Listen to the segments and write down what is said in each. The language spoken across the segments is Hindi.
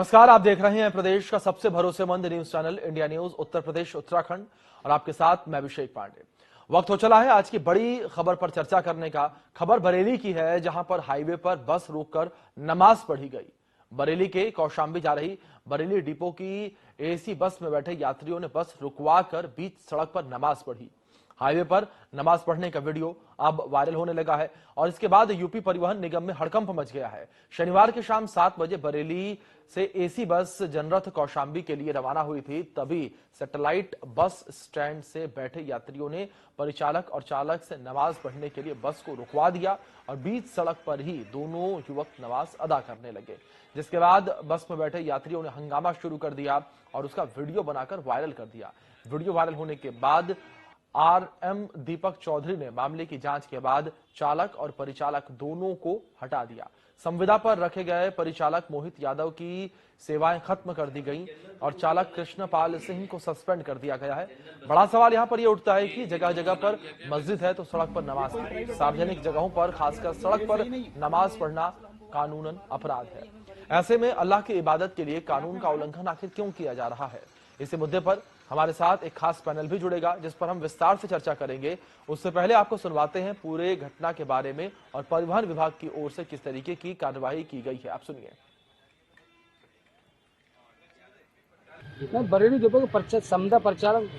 नमस्कार, आप देख रहे हैं प्रदेश का सबसे भरोसेमंद news channel India news Uttar Pradesh Uttarakhand और आपके साथ मैं अभिषेक पांडे। वक्त हो चला है आज की बड़ी खबर पर चर्चा करने का। खबर बरेली की है, जहां पर हाईवे पर बस रोककर नमाज पढ़ी गई। बरेली के कौशाम्बी जा रही बरेली डिपो की एसी बस में बैठे यात्रियों ने बस रुकवा कर बीच सड़क पर नमाज पढ़ी। हाईवे पर नमाज पढ़ने का वीडियो अब वायरल होने लगा है और इसके बाद यूपी परिवहन निगम में हड़कंप मच गया है। शनिवार की शाम 7 बजे बरेली से एसी बस जनरथ कौशाम्बी के लिए रवाना हुई थी। तभी सैटेलाइट बस स्टैंड से बैठे यात्रियों ने परिचालक और चालक से नमाज पढ़ने के लिए बस को रुकवा दिया और बीच सड़क पर ही दोनों युवक नमाज अदा करने लगे, जिसके बाद बस में बैठे यात्रियों ने हंगामा शुरू कर दिया और उसका वीडियो बनाकर वायरल कर दिया। वीडियो वायरल होने के बाद आरएम दीपक चौधरी ने मामले की जांच के बाद चालक और परिचालक दोनों को हटा दिया। संविदा पर रखे गए परिचालक मोहित यादव की सेवाएं खत्म कर दी गई और चालक कृष्णपाल सिंह को सस्पेंड कर दिया गया है। बड़ा सवाल यहां पर यह उठता है कि जगह जगह पर मस्जिद है तो सड़क पर नमाज क्यों? सार्वजनिक जगहों पर खासकर सड़क पर नमाज पढ़ना कानूनन अपराध है। ऐसे में अल्लाह की इबादत के लिए कानून का उल्लंघन आखिर क्यों किया जा रहा है? इसी मुद्दे पर हमारे साथ एक खास पैनल भी जुड़ेगा, जिस पर हम विस्तार से चर्चा करेंगे। उससे पहले आपको सुनवाते हैं पूरे घटना के बारे में और परिवहन विभाग की ओर से किस तरीके की कार्रवाई की गई है। आप सुनिए। बरेली डिपो के समदा प्रचालक।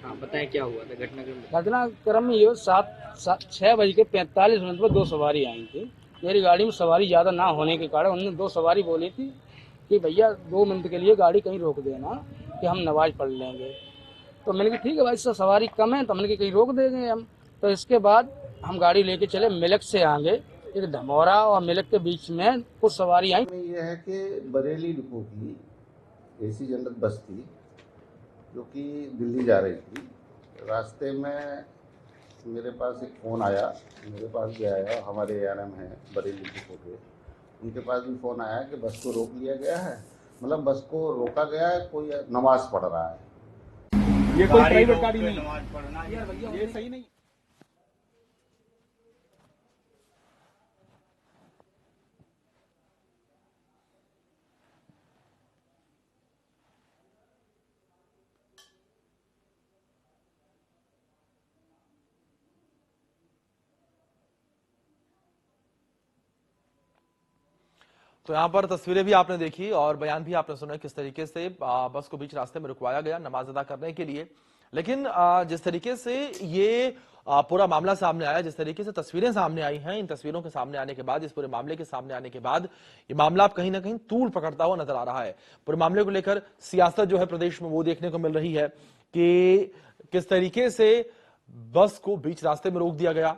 हाँ, बताएं क्या हुआ था घटनाक्रम में ये 6:45 पर 2 सवारी आई थी। मेरी गाड़ी में सवारी ज़्यादा ना होने के कारण उन्होंने 2 सवारी बोली थी कि भैया 2 मिनट के लिए गाड़ी कहीं रोक देना कि हम नमाज पढ़ लेंगे। तो मैंने कहा ठीक है भाई, सवारी कम है तो हमने कहीं रोक देंगे हम। तो इसके बाद हम गाड़ी लेके चले मिलक से आगे, एक धमौरा और मिलक के बीच में कुछ सवारी आई। ये है कि बरेली डिपो की एसी जनरल बस थी जो कि दिल्ली जा रही थी। रास्ते में मेरे पास एक फ़ोन आया, मेरे पास भी आया, हमारे एआरएम हैं बरेली डिपो के, उनके पास भी फ़ोन आया कि बस को रोक लिया गया है, मतलब बस को रोका गया है, कोई नमाज पढ़ रहा है। ये कोई प्राइवेट गाड़ी नहीं, नमाज पढ़ना ये सही नहीं। तो यहाँ पर तस्वीरें भी आपने देखी और बयान भी आपने सुना किस तरीके से बस को बीच रास्ते में रुकवाया गया नमाज अदा करने के लिए। लेकिन जिस तरीके से ये पूरा मामला सामने आया, जिस तरीके से तस्वीरें सामने आई हैं, इन तस्वीरों के सामने आने के बाद, इस पूरे मामले के सामने आने के बाद ये मामला अब कहीं ना कहीं तूल पकड़ता हुआ नजर आ रहा है। पूरे मामले को लेकर सियासत जो है प्रदेश में वो देखने को मिल रही है कि किस तरीके से बस को बीच रास्ते में रोक दिया गया।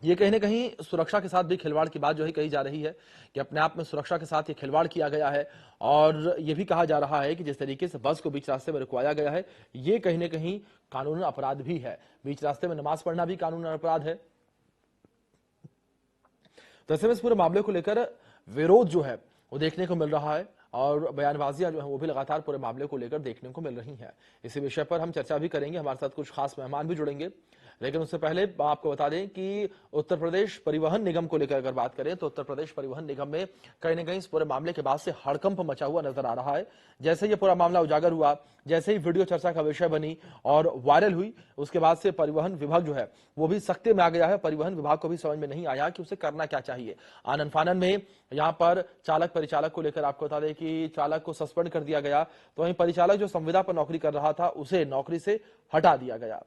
ये कहीं ना कहीं सुरक्षा के साथ भी खिलवाड़ की बात जो है कही जा रही है कि अपने आप में सुरक्षा के साथ ये खिलवाड़ किया गया है। और ये भी कहा जा रहा है कि जिस तरीके से बस को बीच रास्ते में रुकवाया गया है, ये कहीं ना कहीं कानूनी अपराध भी है। बीच रास्ते में नमाज पढ़ना भी कानूनी अपराध है। तो ऐसे में इस पूरे मामले को लेकर विरोध जो है वो देखने को मिल रहा है और बयानबाजियां जो है वो भी लगातार पूरे मामले को लेकर देखने को मिल रही हैं। इसी विषय पर हम चर्चा भी करेंगे, हमारे साथ कुछ खास मेहमान भी जुड़ेंगे। लेकिन उससे पहले आपको बता दें कि उत्तर प्रदेश परिवहन निगम को लेकर अगर बात करें तो उत्तर प्रदेश परिवहन निगम में कहीं ना कहीं इस पूरे मामले के बाद से हड़कंप मचा हुआ नजर आ रहा है। जैसे ये पूरा मामला उजागर हुआ, जैसे ही वीडियो चर्चा का विषय बनी और वायरल हुई, उसके बाद से परिवहन विभाग जो है वो भी सख्ते में आ गया है। परिवहन विभाग को भी समझ में नहीं आया कि उसे करना क्या चाहिए। आनन फानन में यहाँ पर चालक परिचालक को लेकर आपको बता दें कि चालक को सस्पेंड कर दिया गया, तो वहीं परिचालक जो संविदा पर नौकरी कर रहा था उसे नौकरी से हटा दिया गया।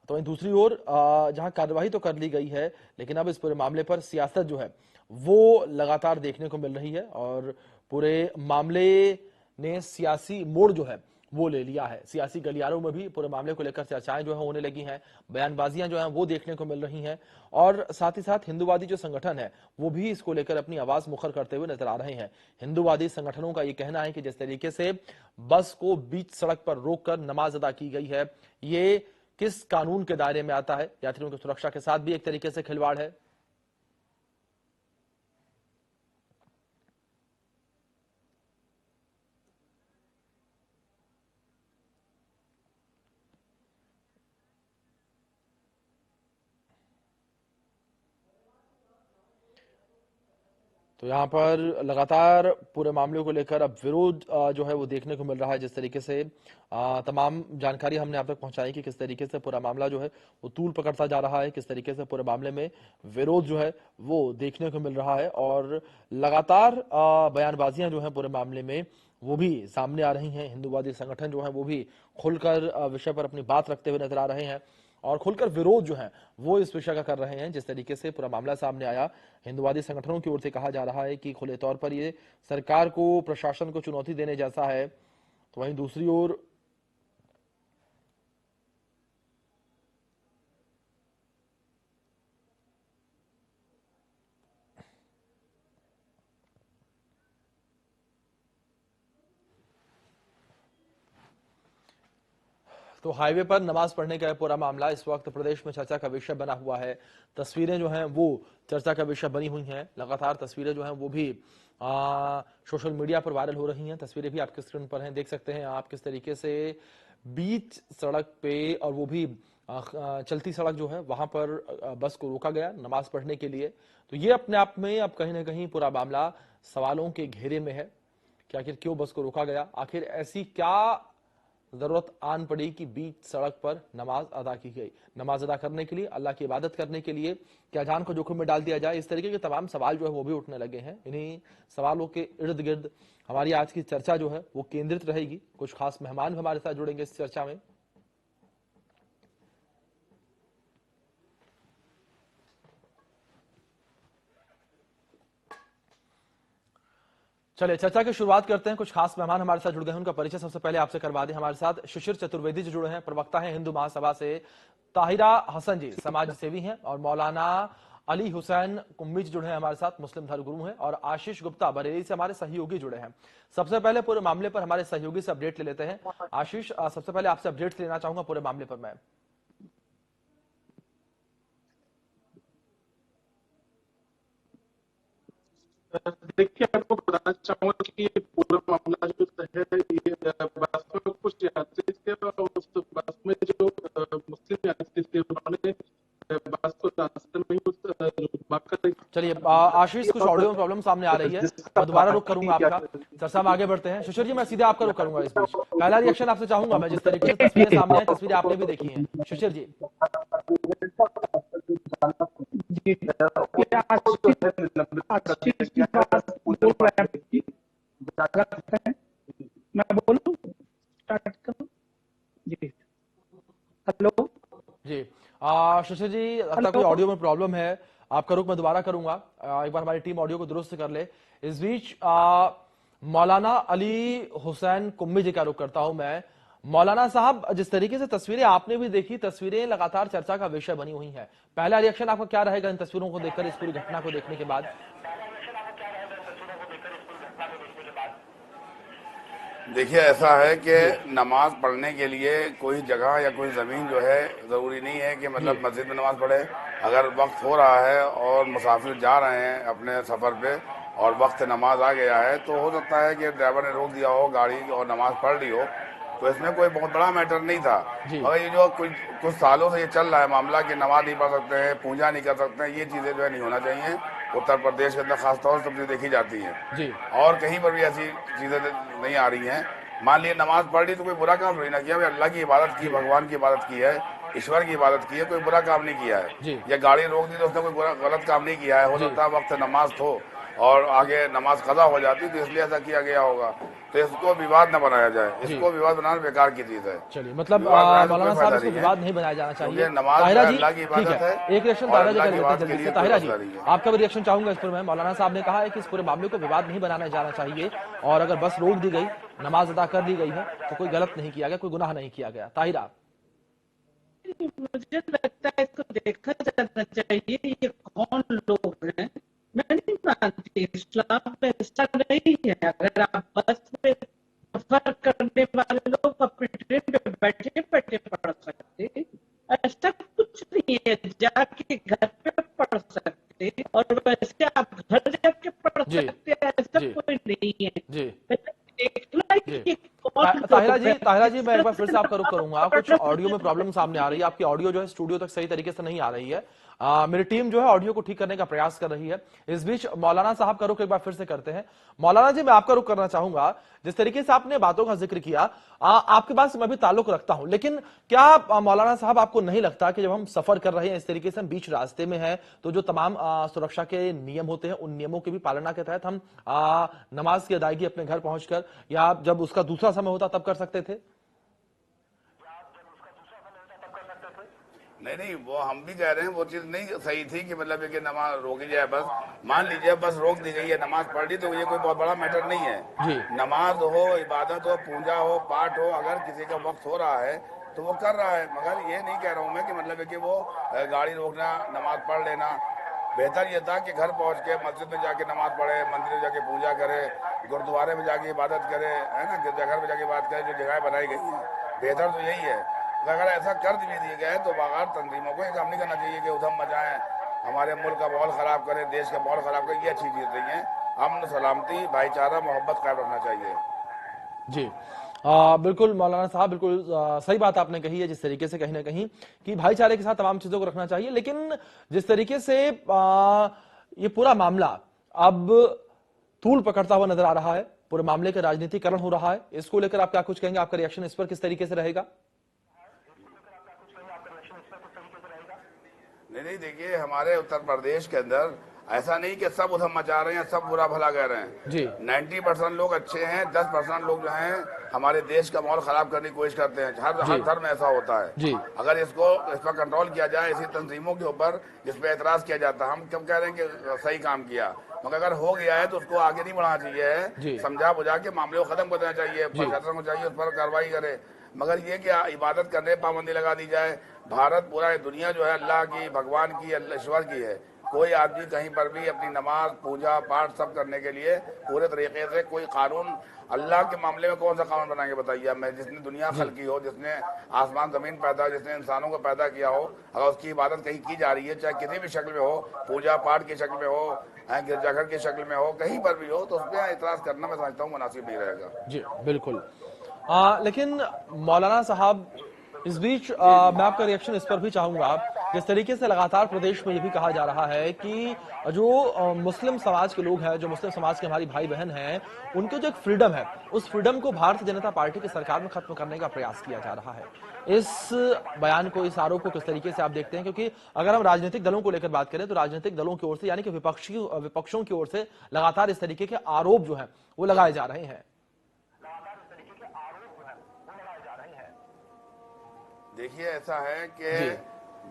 तो वहीं दूसरी ओर जहां कार्रवाई तो कर ली गई है, लेकिन अब इस पूरे मामले पर सियासत जो है वो लगातार देखने को मिल रही है और पूरे मामले ने सियासी मोड़ जो है वो ले लिया है। सियासी गलियारों में भी पूरे मामले को लेकर चर्चाएं जो है होने लगी हैं, बयानबाजियां जो हैं वो देखने को मिल रही हैं और साथ ही साथ हिंदूवादी जो संगठन है वो भी इसको लेकर अपनी आवाज मुखर करते हुए नजर आ रहे हैं। हिंदूवादी संगठनों का ये कहना है कि जिस तरीके से बस को बीच सड़क पर रोककर नमाज अदा की गई है, ये किस कानून के दायरे में आता है? यात्रियों की सुरक्षा के साथ भी एक तरीके से खिलवाड़ है। तो यहाँ पर लगातार पूरे मामले को लेकर अब विरोध जो है वो देखने को मिल रहा है। जिस तरीके से तमाम जानकारी हमने आप तक पहुंचाई कि किस तरीके से पूरा मामला जो है वो तूल पकड़ता जा रहा है, किस तरीके से पूरे मामले में विरोध जो है वो देखने को मिल रहा है और लगातार बयानबाजियां जो है पूरे मामले में वो भी सामने आ रही हैं। हिंदूवादी संगठन जो है वो भी खुलकर विषय पर अपनी बात रखते हुए नजर आ रहे हैं और खुलकर विरोध जो है वो इस विषय का कर रहे हैं। जिस तरीके से पूरा मामला सामने आया, हिंदुवादी संगठनों की ओर से कहा जा रहा है कि खुले तौर पर ये सरकार को, प्रशासन को चुनौती देने जैसा है। तो वहीं दूसरी ओर तो हाईवे पर नमाज पढ़ने का पूरा मामला इस वक्त प्रदेश में चर्चा का विषय बना हुआ है। तस्वीरें जो हैं वो चर्चा का विषय बनी हुई हैं। लगातार तस्वीरें जो हैं वो भी सोशल मीडिया पर वायरल हो रही हैं। तस्वीरें भी आपके स्क्रीन पर हैं, देख सकते हैं आप किस तरीके से बीच सड़क पे और वो भी चलती सड़क जो है वहां पर बस को रोका गया नमाज पढ़ने के लिए। तो ये अपने आप में अब कहीं ना कहीं पूरा मामला सवालों के घेरे में है कि आखिर क्यों बस को रोका गया, आखिर ऐसी क्या जरूरत आन पड़ी कि बीच सड़क पर नमाज अदा की गई। नमाज अदा करने के लिए, अल्लाह की इबादत करने के लिए क्या जान को जोखिम में डाल दिया जाए? इस तरीके के तमाम सवाल जो है वो भी उठने लगे हैं। इन्हीं सवालों के इर्द गिर्द हमारी आज की चर्चा जो है वो केंद्रित रहेगी। कुछ खास मेहमान भी हमारे साथ जुड़ेंगे इस चर्चा में। चलिए चर्चा की शुरुआत करते हैं। कुछ खास मेहमान हमारे साथ जुड़ गए हैं, उनका परिचय सबसे पहले आपसे करवा दें। हमारे साथ शिशिर चतुर्वेदी जी जुड़े हैं, प्रवक्ता हैं हिंदू महासभा से। ताहिरा हसन जी समाज सेवी हैं और मौलाना अली हुसैन कुम्मी जी जुड़े हैं हमारे साथ, मुस्लिम धर्मगुरु हैं। और आशीष गुप्ता बरेली से हमारे सहयोगी जुड़े हैं। सबसे पहले पूरे मामले पर हमारे सहयोगी से अपडेट ले लेते हैं। आशीष, सबसे पहले आपसे अपडेट लेना चाहूंगा पूरे मामले पर मैं। देखिए, आपको बताना चाहूंगा कि ये पूरा मामला जो है ये बस में कुछ यात्री थे और उस बस में जो मुस्लिम यात्री थे उन्होंने बस को रास्ते में ही रुकवाकर। चलिए आशीष, कुछ ऑडियो में प्रॉब्लम सामने आ रही है, मैं दोबारा रुक करूंगा आपका। चर्चा में आगे बढ़ते हैं। शिशिर जी, मैं सीधे आपका रुक करूंगा इस बीच। पहला रिएक्शन आपसे चाहूंगा मैं, जिस तरीके से तस्वीरें सामने हैं, तस्वीरें आपने भी देखी हैं। शिशिर जी। मैं बोलूं, स्टार्ट करूं जी? हेलो जी शिशिर जी, लगता है कोई ऑडियो में प्रॉब्लम है, आपका रुख मैं दोबारा करूंगा। एक बार हमारी टीम ऑडियो को दुरुस्त कर ले। इस बीच मौलाना अली हुसैन कुम्मी जी का रुख करता हूं मैं। मौलाना साहब, जिस तरीके से तस्वीरें आपने भी देखी, तस्वीरें लगातार चर्चा का विषय बनी हुई हैं, पहला रिएक्शन आपका क्या रहेगा इन तस्वीरों को देखकर, इस पूरी घटना को देखने के बाद? देखिए, ऐसा है कि नमाज पढ़ने के लिए कोई जगह या कोई ज़मीन जो है ज़रूरी नहीं है कि मतलब मस्जिद में नमाज पढ़े। अगर वक्त हो रहा है और मुसाफिर जा रहे हैं अपने सफ़र पे और वक्त नमाज आ गया है, तो हो सकता है कि ड्राइवर ने रोक दिया हो गाड़ी और नमाज पढ़ ली हो, तो इसमें कोई बहुत बड़ा मैटर नहीं था। मगर ये जो कुछ सालों से ये चल रहा है मामला कि नमाज नहीं पढ़ सकते हैं, पूजा नहीं कर सकते हैं, ये चीज़ें जो है नहीं होना चाहिए। उत्तर प्रदेश के अंदर खासतौर से चीज़ें देखी जाती हैं और कहीं पर भी ऐसी चीज़ें नहीं आ रही हैं। मान लिए नमाज पढ़ ली तो कोई बुरा काम नहीं ना किया, अल्लाह की इबादत की, भगवान की इबादत की है, ईश्वर की इबादत की है, कोई बुरा काम नहीं किया है। या गाड़ी रोक दी तो उसने कोई गलत काम नहीं किया है। हो सकता है वक्त नमाज हो और आगे नमाज कज़ा हो जाती तो इसलिए ऐसा किया गया होगा। तो इसको विवाद न बनाया जाए, इसको विवाद बनाना बेकार की चीज है। चलिए, मतलब मौलाना साहब, इसको विवाद नहीं बनाया जाना चाहिए। ताहिरा जी, ठीक है, एक रिएक्शन ताहिरा जी का लेते हैं जल्दी से। ताहिरा जी, आपका भी रिएक्शन चाहूंगा इस पर मैं। मौलाना साहब ने कहा है कि इस पूरे मामले को विवाद नहीं बनाया जाना चाहिए और अगर बस रोक दी गई, नमाज अदा कर दी गई है तो कोई गलत नहीं किया गया, कोई गुनाह नहीं किया गया। ताहिरा, मुझे लगता है इसको देखा जाना चाहिए, ये कौन लोग हैं। मैं नहीं मानती इस्लाम में ऐसा नहीं है। अगर आप बस में सफर करने वाले लोग अपने ट्रेन में बैठे बैठे पढ़ सकते, ऐसा कुछ नहीं है। जाके घर पे पढ़ सकते और वैसे आप घर जाके पढ़ सकते, ऐसा कोई नहीं है। देखना कि ताहिरा जी मैं एक बार फिर से आपका रुख करूंगा। कुछ ऑडियो में प्रॉब्लम सामने आ रही है, आपकी ऑडियो जो है स्टूडियो तक सही तरीके से नहीं आ रही है। मेरी टीम जो है ऑडियो को ठीक करने का प्रयास कर रही है। इस बीच मौलाना साहब का रुख एक बार फिर से करते हैं। मौलाना जी मैं आपका रुख करना चाहूंगा, जिस तरीके से आपने बातों का जिक्र किया, आपके बात से मैं भी ताल्लुक रखता हूं, लेकिन क्या मौलाना साहब आपको नहीं लगता कि जब हम सफर कर रहे हैं इस तरीके से, हम बीच रास्ते में हैं, तो जो तमाम सुरक्षा के नियम होते हैं उन नियमों की भी पालना के तहत हम नमाज की अदायगी अपने घर पहुंचकर या जब उसका दूसरा समय होता तब कर सकते थे? नहीं, वो हम भी कह रहे हैं वो चीज नहीं सही थी कि मतलब कि नमाज रोकी जाए। बस मान लीजिए बस रोक दी गई है, नमाज पढ़ ली तो ये कोई बहुत बड़ा मैटर नहीं है जी। नमाज हो, इबादत हो, पूजा हो, पाठ हो, अगर किसी का वक्त हो रहा है तो वो कर रहा है। मगर ये नहीं कह रहा हूँ मैं कि मतलब कि वो गाड़ी रोकना, नमाज पढ़ लेना। बेहतर ये था कि घर पहुंच के मस्जिद में जाके नमाज पढ़े, मंदिर में जाके पूजा करे, गुरुद्वारे में जाके इबादत करे, है ना, गिरजाघर में जाके बात करे, जो जगह बनाई गई है। बेहतर तो यही है। अगर ऐसा कर भी दिया गया है तो बगैर तंजीमों को काम नहीं करना चाहिए कि उधम मचाएं, हमारे मुल्क का माहौल खराब करें, देश का माहौल खराब करें। ये अच्छी चीज नहीं है। अमन, सलामती, भाईचारा, मोहब्बत कायम रखना चाहिए। जी बिल्कुल मौलाना साहब, बिल्कुल सही बात आपने कही है, जिस तरीके से कहीं ना कहीं कि भाईचारे के साथ तमाम चीजों को रखना चाहिए। लेकिन जिस तरीके से ये पूरा मामला अब तूल पकड़ता हुआ नजर आ रहा है, पूरे मामले का राजनीतिकरण हो रहा है, इसको लेकर आप क्या कुछ कहेंगे? आपका रिएक्शन इस पर किस तरीके से रहेगा? नहीं, देखिए हमारे उत्तर प्रदेश के अंदर ऐसा नहीं कि सब उधम मचा रहे हैं, सब बुरा भला कह रहे हैं जी। 90% लोग अच्छे हैं, 10% लोग जो हैं हमारे देश का माहौल खराब करने की कोशिश करते हैं। हर धर्म में ऐसा होता है जी। अगर इस पर कंट्रोल किया जाए, इसी तंजीमों के ऊपर जिस पे एतराज किया जाता है, हम क्यों कह रहे हैं कि सही काम किया, मगर अगर हो गया है तो उसको आगे नहीं बढ़ाना चाहिए, समझा बुझा के मामले को खत्म कर देना चाहिए, प्रशासन को चाहिए उस पर कार्रवाई करे। मगर ये कि इबादत करने पाबंदी लगा दी जाए। भारत, पूरा दुनिया जो है अल्लाह की, भगवान की, ईश्वर की है। कोई आदमी कहीं पर भी अपनी नमाज, पूजा पाठ सब करने के लिए पूरे तरीके से कोई कानून, अल्लाह के मामले में कौन सा कानून बनाएंगे बताइए आप? मैं जिसने दुनिया खलकी हो, जिसने आसमान जमीन पैदा, जिसने इंसानों को पैदा किया हो, अगर उसकी इबादत कहीं की जा रही है, चाहे किसी भी शक्ल में हो, पूजा पाठ की शक्ल में हो, गिरजाघर की शक्ल में हो, कहीं पर भी हो, तो उस पर एतराज करना मैं समझता हूँ मुनासिब नहीं रहेगा। जी बिल्कुल। लेकिन मौलाना साहब, इस बीच मैं आपका रिएक्शन इस पर भी चाहूंगा, जिस तरीके से लगातार प्रदेश में ये भी कहा जा रहा है कि जो मुस्लिम समाज के लोग हैं, जो मुस्लिम समाज के हमारी भाई बहन हैं, उनको जो एक फ्रीडम है, उस फ्रीडम को भारतीय जनता पार्टी की सरकार में खत्म करने का प्रयास किया जा रहा है। इस बयान को, इस आरोप को किस तरीके से आप देखते हैं? क्योंकि अगर हम राजनीतिक दलों को लेकर बात करें तो राजनीतिक दलों की ओर से, यानी कि विपक्षों की ओर से लगातार इस तरीके के आरोप जो है वो लगाए जा रहे हैं। देखिए ऐसा है कि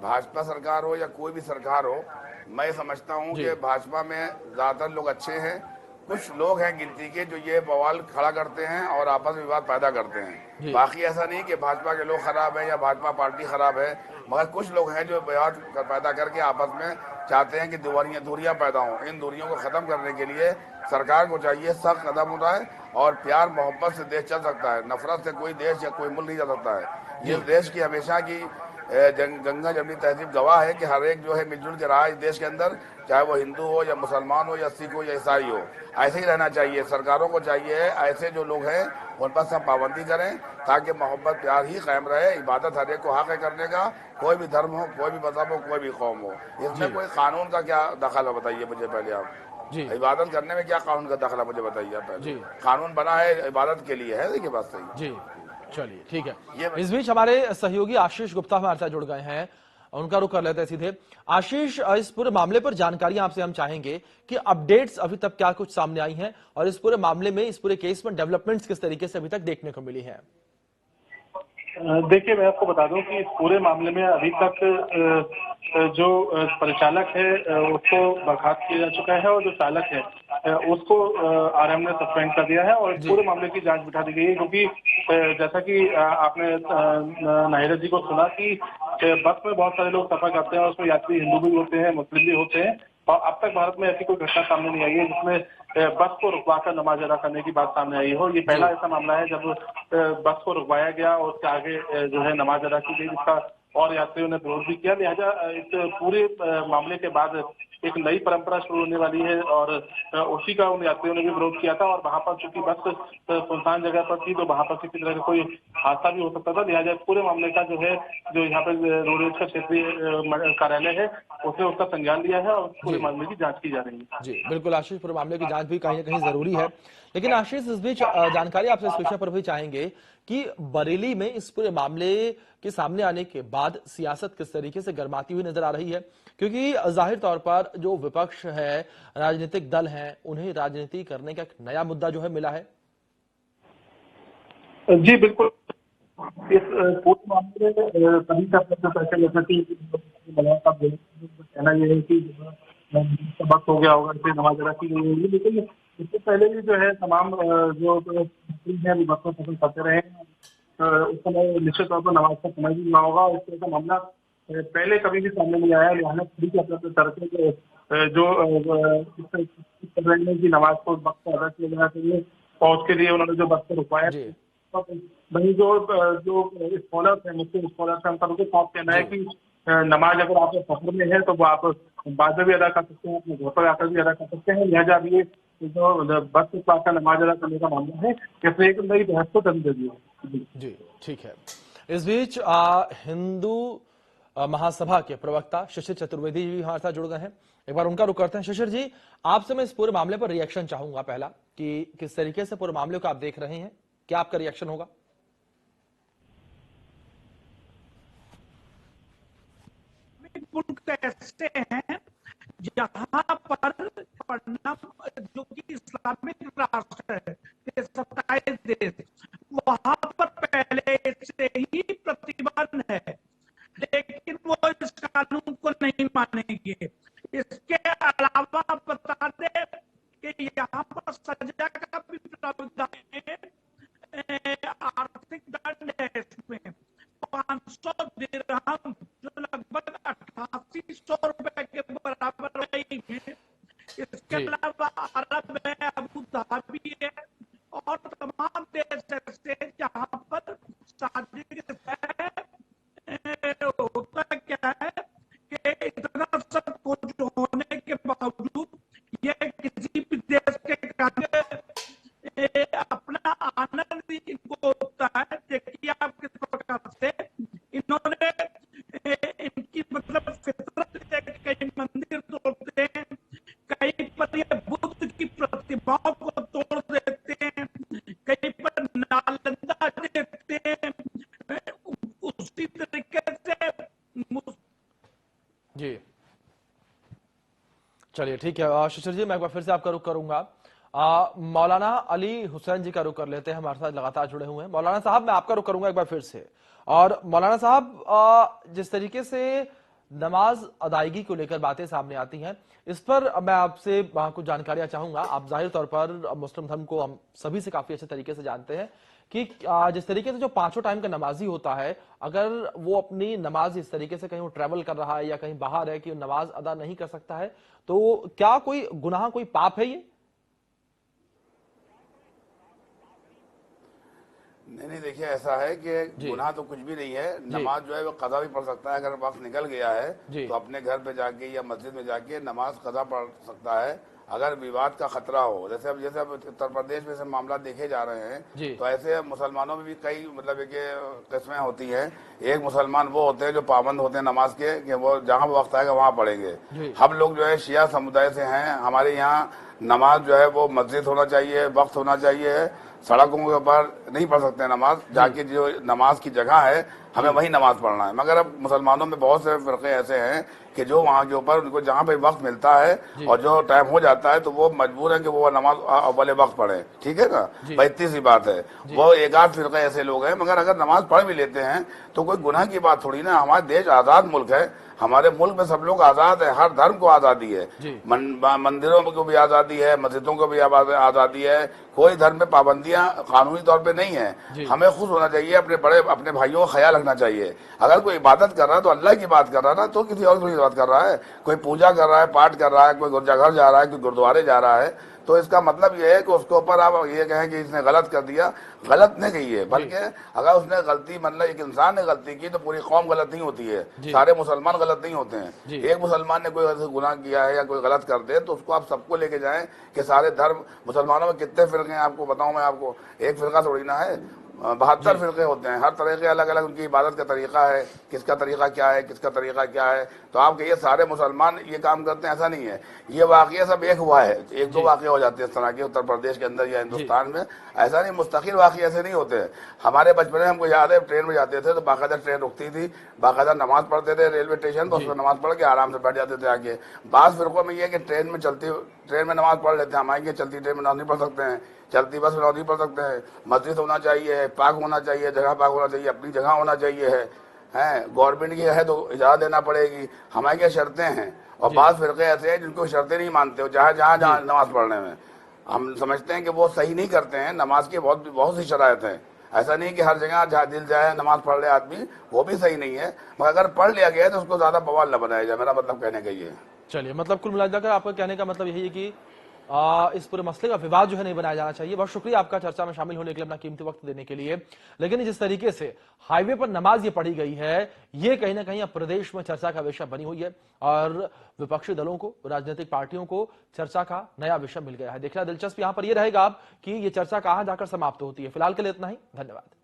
भाजपा सरकार हो या कोई भी सरकार हो, मैं समझता हूं कि भाजपा में ज्यादातर लोग अच्छे हैं। कुछ लोग हैं गिनती के जो ये बवाल खड़ा करते हैं और आपस में विवाद पैदा करते हैं। बाकी ऐसा नहीं कि भाजपा के लोग खराब हैं या भाजपा पार्टी खराब है, मगर कुछ लोग हैं जो विवाद पैदा करके आपस में चाहते हैं कि दूरियां पैदा हों। इन दूरियों को खत्म करने के लिए सरकार को चाहिए सख्त कदम उठाए और प्यार मोहब्बत से देश चल सकता है। नफरत से कोई देश या कोई मुल्क नहीं चल सकता है। ये देश की हमेशा की गंगा जमनी तहजीब गवाह है कि हर एक जो है मिलजुल के रहा इस देश के अंदर, चाहे वो हिंदू हो या मुसलमान हो या सिख हो या ईसाई हो। ऐसे ही रहना चाहिए। सरकारों को चाहिए ऐसे जो लोग हैं उन पर सब पाबंदी करें ताकि मोहब्बत प्यार ही कायम रहे। इबादत हर एक को हक है करने का, कोई भी धर्म हो, कोई भी मजहब हो, कोई भी कौम हो। इसमें कोई कानून का क्या दखल है बताइए मुझे पहले आप? इबादत करने में क्या कानून का दखल है मुझे बताइए आप पहले? कानून बना है इबादत के लिए, है देखिए बात सही। जी चलिए ठीक है। इस बीच हमारे सहयोगी आशीष गुप्ता हमारे साथ जुड़ गए हैं, उनका रुख कर लेते हैं सीधे। आशीष, इस पूरे मामले पर जानकारी आपसे हम चाहेंगे कि अपडेट्स अभी तक क्या कुछ सामने आई हैं और इस पूरे मामले में, इस पूरे केस में डेवलपमेंट्स किस तरीके से अभी तक देखने को मिली है? देखिए, मैं आपको बता दूं कि इस पूरे मामले में अभी तक जो परिचालक है उसको बर्खास्त किया जा चुका है और जो चालक है उसको आरएम ने सस्पेंड कर दिया है और पूरे मामले की जांच बिठा दी गई है। क्योंकि जैसा कि आपने नाहिरा जी को सुना कि बस में बहुत सारे लोग सफर करते हैं और उसमें यात्री हिंदू भी होते हैं, मुस्लिम भी होते हैं, और अब तक भारत में ऐसी कोई घटना सामने नहीं आई है जिसमें बस को रुकवाकर नमाज अदा करने की बात सामने आई हो। ये पहला ऐसा मामला है जब बस को रुकवाया गया और उसके आगे जो है नमाज अदा की गई, जिसका और यात्रियों ने विरोध भी किया। लिहाजा इस पूरे मामले के बाद एक नई परंपरा शुरू होने वाली है और उसी का उन यात्रियों ने भी विरोध किया था। और वहां पर चूंकि बस सुनसान जगह पर थी तो वहां पर किसी तरह का कोई हादसा भी हो सकता था, लिहाजा पूरे मामले का जो है जो यहाँ पर रोडवेज का क्षेत्रीय कार्यालय है उसने उसका संज्ञान लिया है और पूरे मामले की जाँच की जा रही है। जी बिल्कुल आशीष, पूरे मामले की जांच भी कहीं ना कहीं जरूरी है। लेकिन आशीष, इस बीच जानकारी आपसे इस विषय पर भी चाहेंगे कि बरेली में इस पूरे मामले के सामने आने के बाद सियासत किस तरीके से गर्माती हुई नजर आ रही है, क्योंकि जाहिर तौर पर जो विपक्ष है, राजनीतिक दल हैं, उन्हें राजनीति करने का एक नया मुद्दा जो है मिला है। जी बिल्कुल, इस पूरे मामले में सभी का जैसा कि कहना यह है कि वक्त हो गया होगा, इसे नमाज अदा की गई होगी, लेकिन इससे पहले भी जो है तमाम जो है वक्त को पसंद करते रहे उस समय निश्चित तौर पर नमाज का समय भी हुआ होगा और इस तरह का मामला पहले कभी भी सामने नहीं आया। यहाँ तरीके जो कर रहे हैं कि नमाज को वक्त पर अदा किया जाना चाहिए और उसके लिए उन्होंने जो वक्त रुकवाया, वही जो स्कॉलर्स हैं, मुस्लिम स्कॉलर्स हैं, उनका साफ कहना है कि नमाज अगर आप सफर में है तो वो आप बाद में भी अदा कर सकते हैं, अपने घर पर आकर भी अदा कर सकते हैं। लिहाजा अब ये जो बस का नमाज अदा करने का मामला है, इसमें एक नई बहस को जन्म दे दिया। जी ठीक है। इस बीच हिंदू महासभा के प्रवक्ता शिशिर चतुर्वेदी जी हमारे साथ जुड़ गए हैं, एक बार उनका रुख करते हैं। शिशिर जी, आपसे मैं इस पूरे मामले पर रिएक्शन चाहूंगा पहला, कि किस तरीके से पूरे मामले को आप देख रहे हैं, क्या आपका रिएक्शन होगा? ऐसे हैं जहां पर पढ़ना जो कि इस्लामिक राष्ट्र है, 27 देश, वहां पर पहले से ही प्रतिबंध है, लेकिन वो इस कानून को नहीं मानेंगे। इसके अलावा बता दें कि यहाँ पर सजा का भी प्रावधान है, आर्थिक दंड है इसमें 500 दिरहम, जो लगभग 8800 रुपए के बराबर रहेंगे। इसके अलावा अरब है, अबू धाबी है और तमाम देश ऐसे जहां पर साजिश है। होता क्या है कि इतना सब कुछ होने के बावजूद ये किसी भी देश के अपना आनंद इनको होता है। देखिए आप किस प्रकार से इन्होंने इनकी मतलब फितरत, कई मंदिर तोड़ते हैं, कई पर ये बुद्ध की प्रतिमाओं को तोड़ देते हैं, कई पर नालंदा देते हैं, उसी तरीके से। जी चलिए ठीक है शिशिर जी, मैं एक बार फिर से आपका रुख करूंगा। मौलाना अली हुसैन जी का रुख कर लेते हैं, हमारे साथ लगातार जुड़े हुए हैं। मौलाना साहब, मैं आपका रुख करूंगा एक बार फिर से। और मौलाना साहब, जिस तरीके से नमाज अदायगी को लेकर बातें सामने आती हैं, इस पर मैं आपसे कुछ जानकारियां चाहूंगा। आप जाहिर तौर पर मुस्लिम धर्म को हम सभी से काफी अच्छे तरीके से जानते हैं कि जिस तरीके से जो 5 टाइम का नमाजी होता है, अगर वो अपनी नमाज इस तरीके से कहीं वो ट्रैवल कर रहा है या कहीं बाहर है कि नमाज अदा नहीं कर सकता है, तो क्या कोई गुनाह, कोई पाप है ये? नहीं, देखिए ऐसा है कि गुनाह तो कुछ भी नहीं है। नमाज जो है वो कज़ा भी पढ़ सकता है, अगर वक्त निकल गया है तो अपने घर पे जाके या मस्जिद में जाके नमाज कज़ा पढ़ सकता है। अगर विवाद का खतरा हो, जैसे अब उत्तर प्रदेश में से मामला देखे जा रहे हैं, तो ऐसे मुसलमानों में भी कई मतलब एक किस्में होती हैं। एक मुसलमान वो होते हैं जो पाबंद होते हैं नमाज के, कि वो जहाँ वक्त आएगा वहाँ पढ़ेंगे। हम लोग जो है शिया समुदाय से हैं, हमारे यहाँ नमाज जो है वो मस्जिद होना चाहिए, वक्त होना चाहिए। सड़कों के ऊपर नहीं पढ़ सकते नमाज, जाके जो नमाज की जगह है हमें वही नमाज पढ़ना है। मगर अब मुसलमानों में बहुत से फिरके ऐसे हैं कि जो वहाँ के ऊपर उनको जहाँ पे वक्त मिलता है और जो टाइम हो जाता है तो वो मजबूर है कि वो नमाज अव्वल वक्त पढ़े। ठीक है ना भाई, इतनी सी बात है। वो एक आध फिरके ऐसे लोग हैं, मगर अगर नमाज पढ़ भी लेते हैं तो कोई गुनाह की बात थोड़ी ना। हमारा देश आजाद मुल्क है, हमारे मुल्क में सब लोग आजाद है, हर धर्म को आजादी है, मंदिरों को भी आजादी है, मस्जिदों को भी आजादी है, कोई धर्म में पाबंदियां कानूनी तौर पे नहीं है। हमें खुश होना चाहिए, अपने भाइयों का ख्याल रखना चाहिए। अगर कोई इबादत कर रहा है तो अल्लाह की बात कर रहा है ना, तो किसी और की बात कर रहा है। कोई पूजा कर रहा है, पाठ कर रहा है, कोई गिरजाघर जा रहा है, कोई गुरुद्वारे जा रहा है, तो इसका मतलब ये है कि उसके ऊपर आप ये कहें कि इसने गलत कर दिया, गलत नहीं कही है, बल्कि अगर उसने गलती, मतलब एक इंसान ने गलती की तो पूरी कौम गलत नहीं होती है, सारे मुसलमान गलत नहीं होते हैं। एक मुसलमान ने कोई ऐसे गुनाह किया है या कोई गलत कर दे तो उसको आप सबको लेके जाएं कि सारे धर्म, मुसलमानों में कितने फिरके हैं आपको बताऊं मैं आपको, एक फिरका थोड़ी ना है, 72 फिरके होते हैं, हर तरह के अलग अलग उनकी इबादत का तरीका है, किसका तरीका क्या है, किसका तरीका क्या है। तो आप कहिए सारे मुसलमान ये काम करते हैं, ऐसा नहीं है। ये वाकया सब एक हुआ है, एक दो वाकया हो जाते हैं इस तरह के उत्तर प्रदेश के अंदर या हिंदुस्तान में, ऐसा नहीं, मुस्तकिल वाकये ऐसे नहीं होते। हमारे बचपन में हमको याद है ट्रेन में जाते थे तो बाकायदा ट्रेन रुकती थी, बाकायदा नमाज पढ़ते थे रेलवे स्टेशन पर, उसमें नमाज पढ़ के आराम से बैठ जाते थे आगे। बास फिरकों में ये कि ट्रेन में नमाज पढ़ लेते हैं, हमारे चलती ट्रेन में नमाज नहीं पढ़ सकते हैं, चलती बस में नहीं पढ़ सकते हैं, मस्जिद होना चाहिए, पाक होना चाहिए, जगह पाक होना चाहिए, अपनी जगह होना चाहिए है गवर्नमेंट की है तो इजाज़त देना पड़ेगी, हमारे क्या शर्तें हैं। और बात फिरके ऐसे हैं जिनको शर्तें नहीं मानते हो, जहाँ नमाज पढ़ने में हम समझते हैं कि वो सही नहीं करते हैं। नमाज की बहुत सी शराइत हैं, ऐसा नहीं कि हर जगह जहाँ दिल जाए नमाज पढ़ ले आदमी, वो भी सही नहीं है, मगर अगर पढ़ लिया गया तो उसको ज्यादा बवाल न बनाया जाए, मेरा मतलब कहने का ये। चलिए, मतलब कुल मिलाकर आपका कहने का मतलब यही है कि इस पूरे मसले का विवाद जो है नहीं बनाया जाना चाहिए। बहुत शुक्रिया आपका चर्चा में शामिल होने के लिए, अपना कीमती वक्त देने के लिए। लेकिन जिस तरीके से हाईवे पर नमाज ये पढ़ी गई है, ये कहीं ना कहीं अब प्रदेश में चर्चा का विषय बनी हुई है और विपक्षी दलों को, राजनीतिक पार्टियों को चर्चा का नया विषय मिल गया है। देखना दिलचस्प यहां पर यह रहेगा कि ये चर्चा कहां जाकर समाप्त होती है। फिलहाल के लिए इतना ही, धन्यवाद।